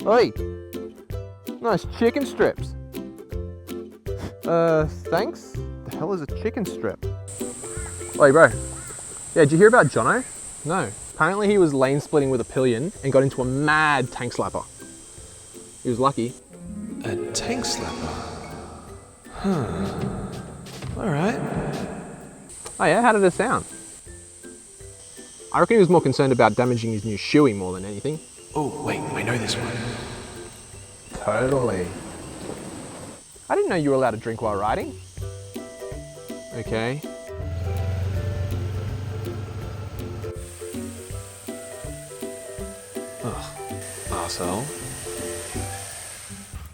Oi! Nice chicken strips. Thanks? The hell is a chicken strip? Oi, bro. Yeah, did you hear about Jono? No. Apparently he was lane splitting with a pillion and got into a mad tank slapper. He was lucky. A tank slapper? Huh. Alright. Oh yeah, how did it sound? I reckon he was more concerned about damaging his new shoey more than anything. Oh, wait, I know this one. Totally. I didn't know you were allowed to drink while riding. Okay. Arsehole.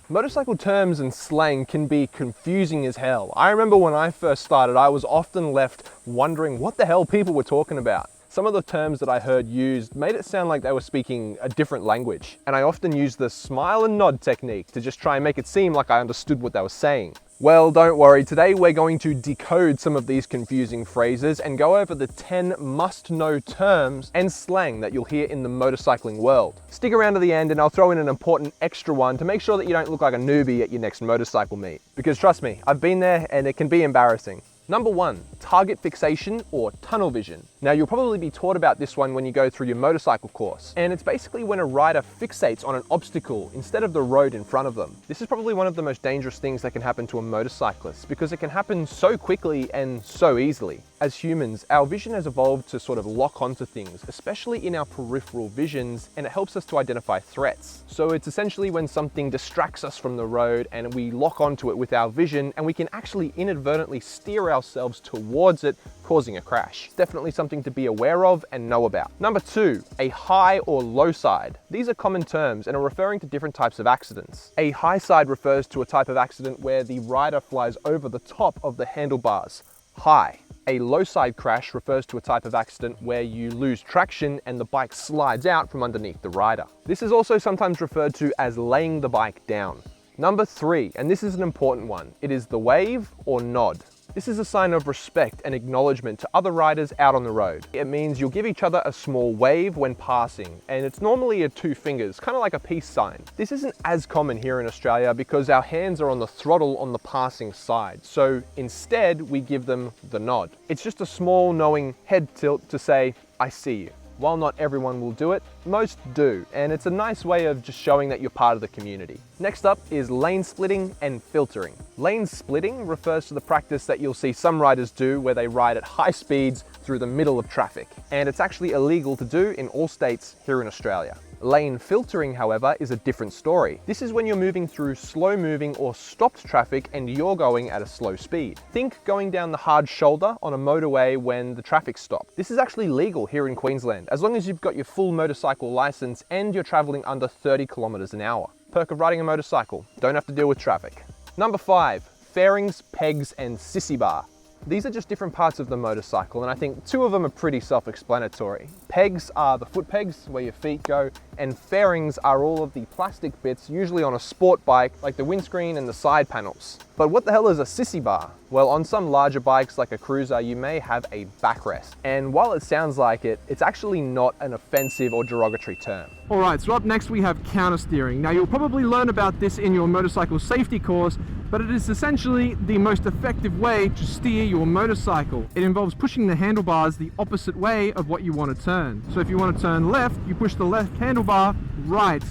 Motorcycle terms and slang can be confusing as hell. I remember when I first started, I was often left wondering what the hell people were talking about. Some of the terms that I heard used made it sound like they were speaking a different language. And I often used the smile and nod technique to just try and make it seem like I understood what they were saying. Well, don't worry, today we're going to decode some of these confusing phrases and go over the 10 must-know terms and slang that you'll hear in the motorcycling world. Stick around to the end and I'll throw in an important extra one to make sure that you don't look like a newbie at your next motorcycle meet. Because trust me, I've been there and it can be embarrassing. Number 1, target fixation or tunnel vision. Now you'll probably be taught about this one when you go through your motorcycle course. And it's basically when a rider fixates on an obstacle instead of the road in front of them. This is probably one of the most dangerous things that can happen to a motorcyclist because it can happen so quickly and so easily. As humans, our vision has evolved to sort of lock onto things, especially in our peripheral visions, and it helps us to identify threats. So it's essentially when something distracts us from the road and we lock onto it with our vision and we can actually inadvertently steer ourselves towards it, causing a crash. It's definitely something to be aware of and know about. Number 2, a high or low side. These are common terms and are referring to different types of accidents. A high side refers to a type of accident where the rider flies over the top of the handlebars, high. A low side crash refers to a type of accident where you lose traction and the bike slides out from underneath the rider. This is also sometimes referred to as laying the bike down. Number 3, and this is an important one, it is the wave or nod. This is a sign of respect and acknowledgement to other riders out on the road. It means you'll give each other a small wave when passing, and it's normally a 2 fingers, kind of like a peace sign. This isn't as common here in Australia because our hands are on the throttle on the passing side, so instead we give them the nod. It's just a small knowing head tilt to say, I see you. While not everyone will do it, most do, and it's a nice way of just showing that you're part of the community. Next up is lane splitting and filtering. Lane splitting refers to the practice that you'll see some riders do where they ride at high speeds through the middle of traffic, and it's actually illegal to do in all states here in Australia. Lane filtering, however, is a different story. This is when you're moving through slow moving or stopped traffic and you're going at a slow speed. Think going down the hard shoulder on a motorway when the traffic's stopped. This is actually legal here in Queensland, as long as you've got your full motorcycle license and you're traveling under 30 kilometers an hour. Perk of riding a motorcycle, don't have to deal with traffic. Number 5, fairings, pegs, and sissy bar. These are just different parts of the motorcycle, and I think 2 of them are pretty self-explanatory. Pegs are the foot pegs, where your feet go, and fairings are all of the plastic bits, usually on a sport bike, like the windscreen and the side panels. But what the hell is a sissy bar? Well, on some larger bikes like a cruiser, you may have a backrest. And while it sounds like it, it's actually not an offensive or derogatory term. Alright, so up next we have counter steering. Now you'll probably learn about this in your motorcycle safety course, but it is essentially the most effective way to steer your motorcycle. It involves pushing the handlebars the opposite way of what you want to turn. So if you want to turn left, you push the left handlebar right.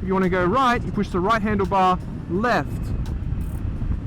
If you want to go right, you push the right handlebar left.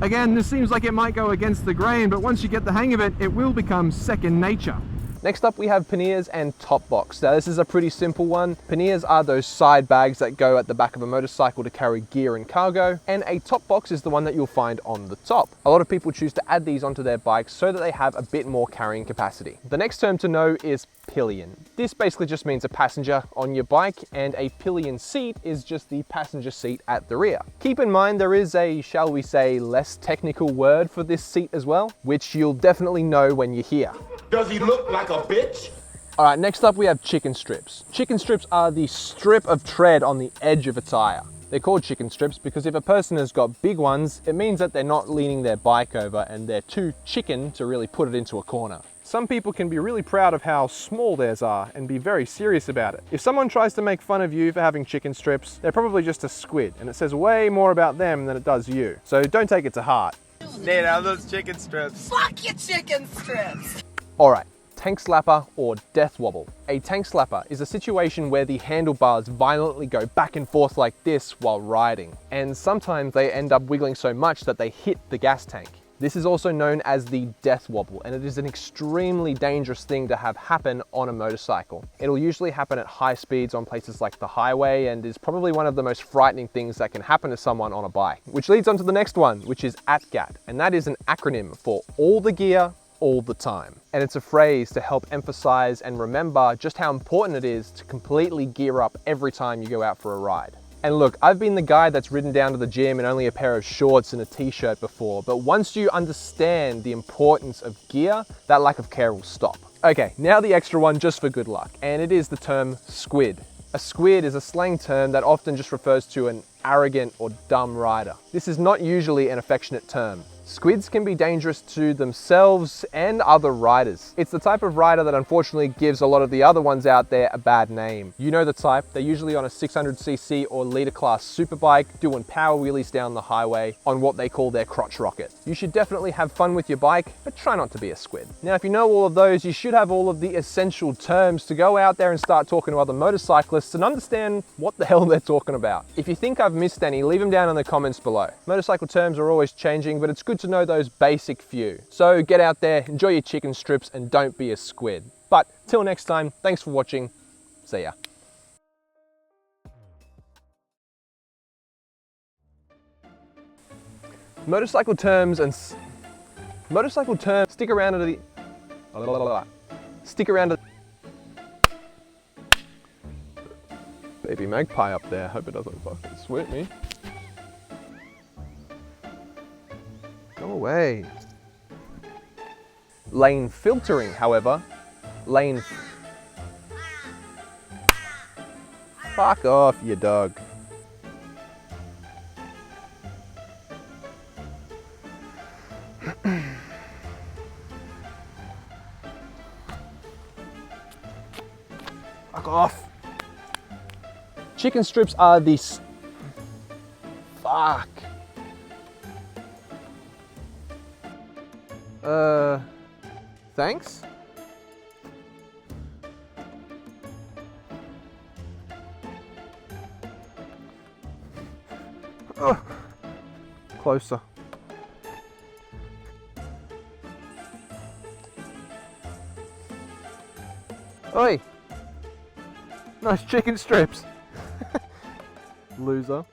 Again, this seems like it might go against the grain, but once you get the hang of it, it will become second nature. Next up we have panniers and top box. Now this is a pretty simple one. Panniers are those side bags that go at the back of a motorcycle to carry gear and cargo, and a top box is the one that you'll find on the top. A lot of people choose to add these onto their bikes so that they have a bit more carrying capacity. The next term to know is pillion. This basically just means a passenger on your bike, and a pillion seat is just the passenger seat at the rear. Keep in mind there is a, shall we say, less technical word for this seat as well, which you'll definitely know when you hear. Does he look like a bitch? All right, next up we have chicken strips. Chicken strips are the strip of tread on the edge of a tire. They're called chicken strips because if a person has got big ones, it means that they're not leaning their bike over and they're too chicken to really put it into a corner. Some people can be really proud of how small theirs are and be very serious about it. If someone tries to make fun of you for having chicken strips, they're probably just a squid, and it says way more about them than it does you. So don't take it to heart. Nate, have those chicken strips. Fuck your chicken strips! Alright, tank slapper or death wobble. A tank slapper is a situation where the handlebars violently go back and forth like this while riding, and sometimes they end up wiggling so much that they hit the gas tank. This is also known as the death wobble, and it is an extremely dangerous thing to have happen on a motorcycle. It'll usually happen at high speeds on places like the highway, and is probably one of the most frightening things that can happen to someone on a bike. Which leads on to the next one, which is ATGAT, and that is an acronym for all the gear, all the time. And it's a phrase to help emphasize and remember just how important it is to completely gear up every time you go out for a ride. And look, I've been the guy that's ridden down to the gym in only a pair of shorts and a t-shirt before, but once you understand the importance of gear, that lack of care will stop. Okay, now the extra one just for good luck, and it is the term squid. A squid is a slang term that often just refers to an arrogant or dumb rider. This is not usually an affectionate term. Squids can be dangerous to themselves and other riders. It's the type of rider that unfortunately gives a lot of the other ones out there a bad name. You know the type, they're usually on a 600cc or liter class superbike doing power wheelies down the highway on what they call their crotch rocket. You should definitely have fun with your bike, but try not to be a squid. Now if you know all of those, you should have all of the essential terms to go out there and start talking to other motorcyclists and understand what the hell they're talking about. If you think I've missed any, leave them down in the comments below. Motorcycle terms are always changing, but it's good to know those basic few. So get out there, enjoy your chicken strips, and don't be a squid. But till next time, thanks for watching. See ya. Motorcycle terms, stick around to the baby magpie up there. Hope it doesn't fucking swoop me. Go away. Lane filtering, however, fuck off, you dog. Fuck off. Chicken strips are the fuck. Thanks? Oh, closer. Oi! Nice chicken strips. Loser.